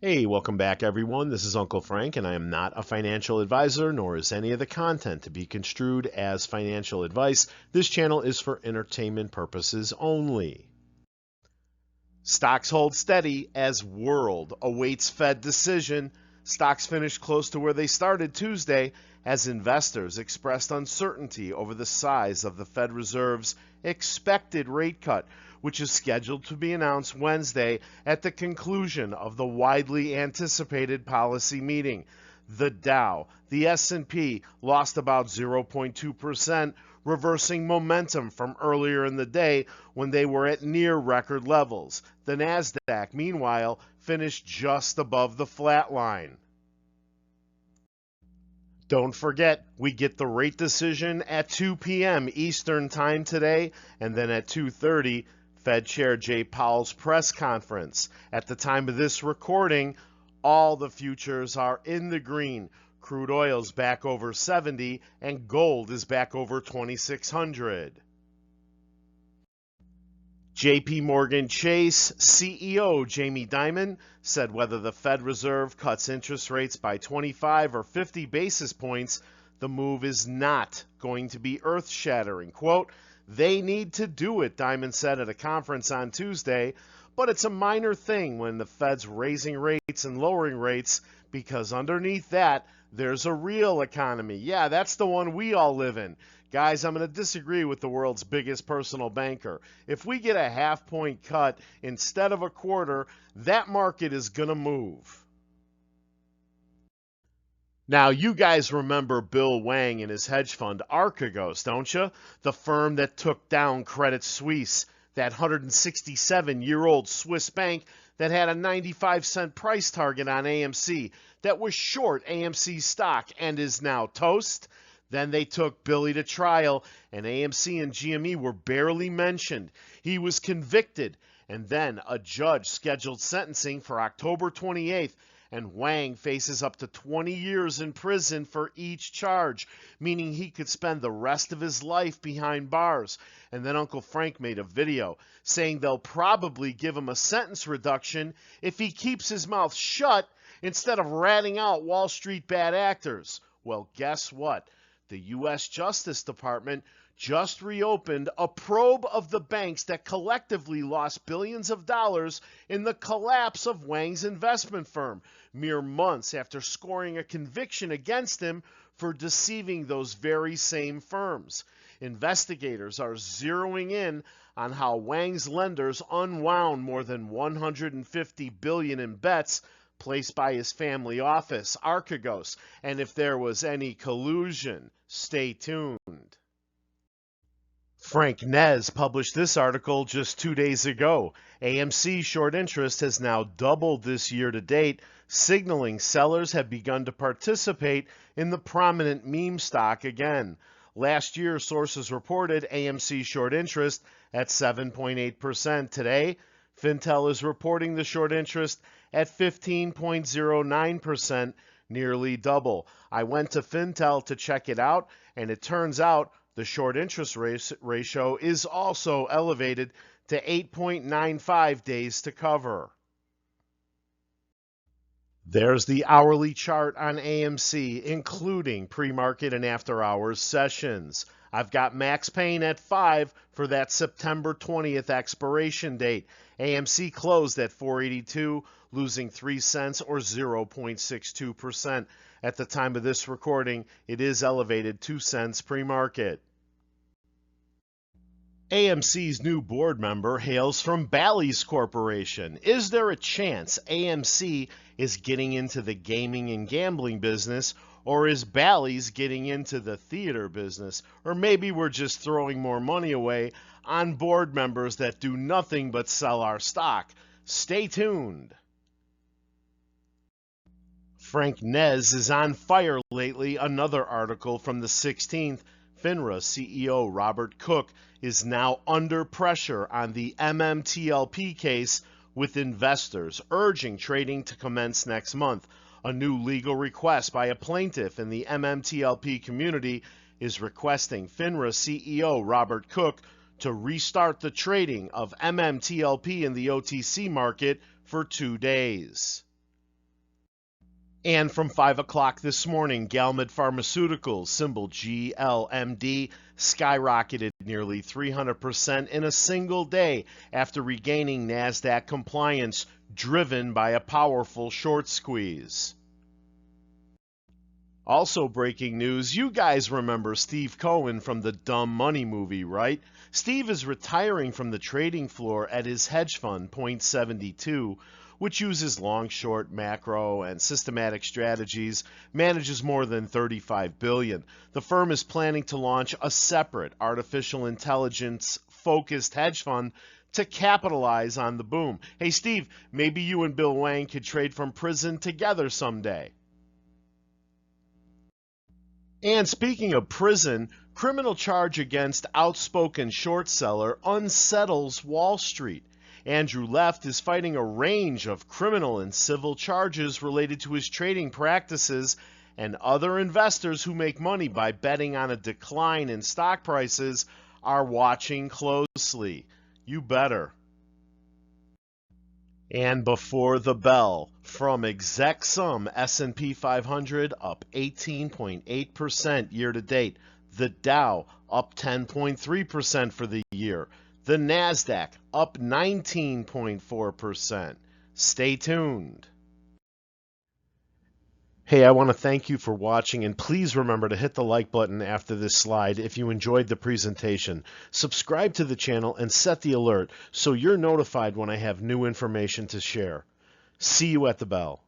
Hey, welcome back everyone. This is Uncle Frank, and I am not a financial advisor, nor is any of the content to be construed as financial advice. This channel is for entertainment purposes only. Stocks hold steady as world awaits Fed decision. Stocks finished close to where they started Tuesday as investors expressed uncertainty over the size of the Fed Reserve's expected rate cut, which is scheduled to be announced Wednesday at the conclusion of the widely anticipated policy meeting. The Dow, the S&P lost about 0.2%, reversing momentum from earlier in the day when they were at near record levels. The Nasdaq, meanwhile, finished just above the flat line. Don't forget, we get the rate decision at 2 p.m. Eastern Time today, and then at 2:30, Fed Chair Jay Powell's press conference. At the time of this recording, all the futures are in the green. Crude oil's back over 70 and gold is back over 2,600. JP Morgan Chase CEO Jamie Dimon said whether the Fed Reserve cuts interest rates by 25 or 50 basis points, the move is not going to be earth-shattering. Quote, "They need to do it," Dimon said at a conference on Tuesday, "but it's a minor thing when the Fed's raising rates and lowering rates because underneath that, there's a real economy. Yeah, that's the one we all live in." Guys, I'm going to disagree with the world's biggest personal banker. If we get a half-point cut instead of a quarter, that market is going to move. Now, you guys remember Bill Wang and his hedge fund Archegos, don't you? The firm that took down Credit Suisse, that 167-year-old Swiss bank that had a 95-cent price target on AMC, that was short AMC stock and is now toast. Then they took Billy to trial, and AMC and GME were barely mentioned. He was convicted, and then a judge scheduled sentencing for October 28th, and Wang faces up to 20 years in prison for each charge, meaning he could spend the rest of his life behind bars. And then Uncle Frank made a video saying they'll probably give him a sentence reduction if he keeps his mouth shut instead of ratting out Wall Street bad actors. Well, guess what? The U.S. Justice Department just reopened a probe of the banks that collectively lost billions of dollars in the collapse of Wang's investment firm, mere months after scoring a conviction against him for deceiving those very same firms. Investigators are zeroing in on how Wang's lenders unwound more than $150 billion in bets placed by his family office, Archegos, and if there was any collusion. Stay tuned. Frank Nez published this article just 2 days ago. AMC short interest has now doubled this year to date, signaling sellers have begun to participate in the prominent meme stock again. Last year, sources reported AMC short interest at 7.8%. Today, Fintel is reporting the short interest at 15.09%, nearly double. I went to Fintel to check it out, and it turns out the short interest ratio is also elevated to 8.95 days to cover. There's the hourly chart on AMC, including pre-market and after-hours sessions. I've got Max Payne at 5 for that September 20th expiration date. AMC closed at 482, losing 3 cents or 0.62%. At the time of this recording, it is elevated 2 cents pre-market. AMC's new board member hails from Bally's Corporation. Is there a chance AMC is getting into the gaming and gambling business, or is Bally's getting into the theater business? Or maybe we're just throwing more money away on board members that do nothing but sell our stock. Stay tuned. Frank Nez is on fire lately. Another article from the 16th. FINRA CEO Robert Cook is now under pressure on the MMTLP case, with investors urging trading to commence next month. A new legal request by a plaintiff in the MMTLP community is requesting FINRA CEO Robert Cook to restart the trading of MMTLP in the OTC market for 2 days. And from 5 o'clock this morning, Galmed Pharmaceuticals, symbol GLMD, skyrocketed nearly 300% in a single day after regaining NASDAQ compliance, driven by a powerful short squeeze. Also breaking news, you guys remember Steve Cohen from the Dumb Money movie, right? Steve is retiring from the trading floor at his hedge fund, Point72, which uses long, short, macro, and systematic strategies, manages more than $35 billion. The firm is planning to launch a separate artificial intelligence-focused hedge fund to capitalize on the boom. Hey, Steve, maybe you and Bill Wang could trade from prison together someday. And speaking of prison, criminal charge against outspoken short seller unsettles Wall Street. Andrew Left is fighting a range of criminal and civil charges related to his trading practices, and other investors who make money by betting on a decline in stock prices are watching closely. You better. And before the bell, from ExecSum, S&P 500 up 18.8% year to date. The Dow up 10.3% for the year. The NASDAQ up 19.4%. Stay tuned. Hey, I want to thank you for watching, and please remember to hit the like button after this slide if you enjoyed the presentation. Subscribe to the channel and set the alert so you're notified when I have new information to share. See you at the bell.